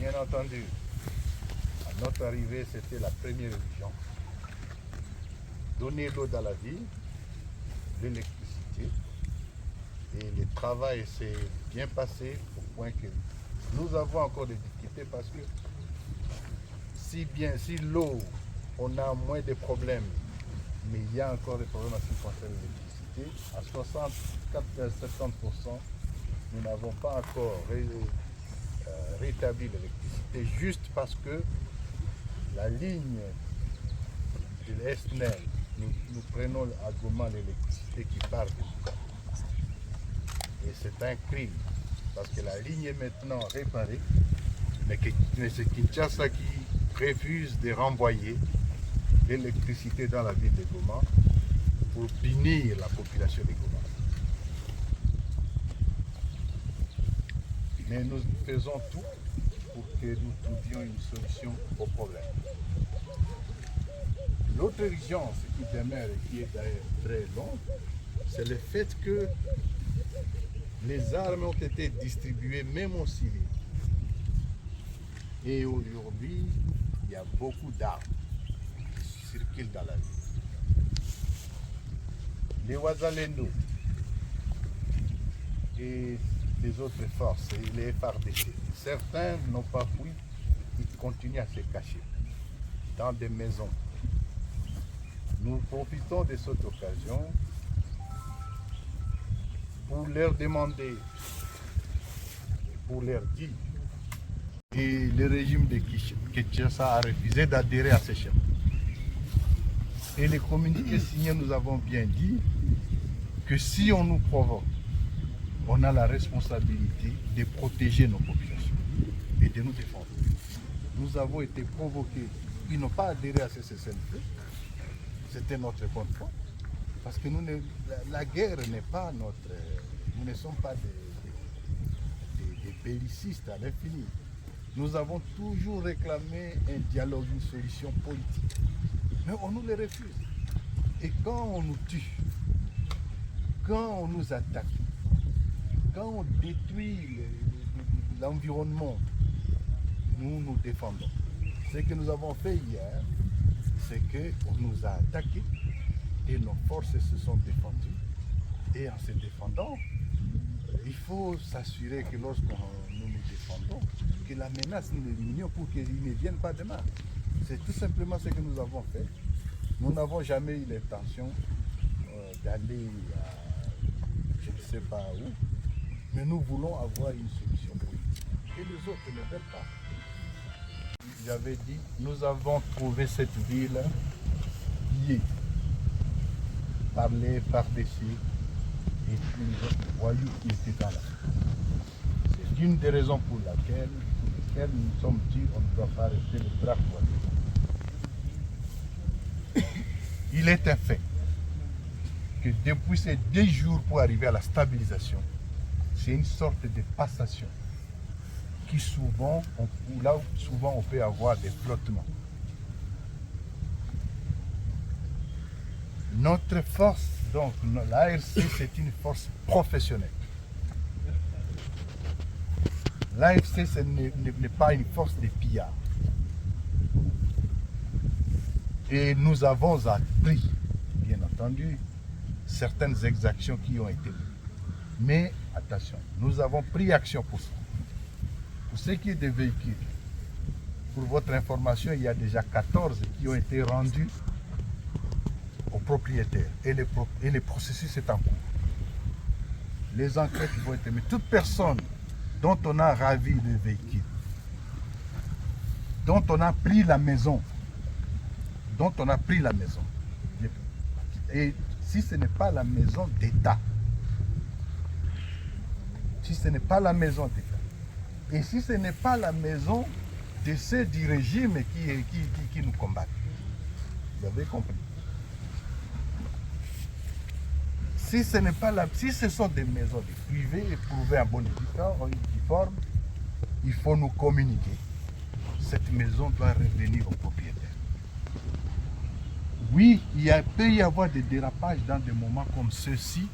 bien entendu, à notre arrivée, c'était la première urgence. Donner l'eau dans la ville, l'électricité, et le travail s'est bien passé au point que nous avons encore des difficultés parce que si l'eau, on a moins de problèmes, mais il y a encore des problèmes en ce qui concerne l'électricité. À 64-70%, nous n'avons pas encore rétabli l'électricité juste parce que la ligne de l'ESNEL, nous prenons à Goma l'électricité qui part de Bukavu. Et c'est un crime parce que la ligne est maintenant réparée, mais c'est Kinshasa qui refuse de renvoyer l'électricité dans la ville de Goma pour punir la population de Goma. Mais nous faisons tout pour que nous trouvions une solution au problème. L'autre urgence qui demeure et qui est d'ailleurs très longue, c'est le fait que les armes ont été distribuées même aux civils. Et aujourd'hui, il y a beaucoup d'armes qui circulent dans la ville. Les Wazalendo et les autres forces, et les FARDC, certains n'ont pas fui, ils continuent à se cacher dans des maisons. Nous profitons de cette occasion pour leur demander, pour leur dire, et le régime de Kinshasa a refusé d'adhérer à ces schémas. Et les communiqués signés, nous avons bien dit que si on nous provoque, on a la responsabilité de protéger nos populations et de nous défendre. Nous avons été provoqués, ils n'ont pas adhéré à ces cessez-le-feu. C'était notre bonne foi. Parce que la guerre n'est pas notre... Nous ne sommes pas des bellicistes à l'infini. Nous avons toujours réclamé un dialogue, une solution politique. Mais on nous les refuse. Et quand on nous tue, quand on nous attaque, quand on détruit l'environnement, nous nous défendons. Ce que nous avons fait hier, c'est qu'on nous a attaqués et nos forces se sont défendues. Et en se défendant, il faut s'assurer que lorsque nous nous défendons, que la menace nous l'éliminions pour qu'ils ne viennent pas demain. C'est tout simplement ce que nous avons fait. Nous n'avons jamais eu l'intention d'aller je ne sais pas où, mais nous voulons avoir une solution politique. Et les autres ne veulent pas. J'avais dit, nous avons trouvé cette ville pillée par les FARDC et tous les autres voyous qui étaient dans la ville. C'est une des raisons pour laquelle nous sommes dit qu'on ne doit pas rester les bras croisés. Il est un fait que depuis ces 2 jours pour arriver à la stabilisation, c'est une sorte de passation qui souvent, là où souvent on peut avoir des flottements. Notre force, donc l'ARC, c'est une force professionnelle. L'ARC, ce n'est pas une force de pillards. Et nous avons appris, bien entendu, certaines exactions qui ont été menées. Mais attention, nous avons pris action pour ça. Pour ce qui est des véhicules, pour votre information, il y a déjà 14 qui ont été rendus aux propriétaires. Et le processus est en cours. Les enquêtes vont être menées. Toute personne dont on a ravi le véhicule, dont on a pris la maison, et si ce n'est pas la maison d'État, et si ce n'est pas la maison de ceux du régime qui nous combattent, vous avez compris. Si ce sont des maisons privées éprouvées en bon uniforme, il faut nous communiquer. Cette maison doit revenir au propriétaire. Oui, peut y avoir des dérapages dans des moments comme ceux-ci,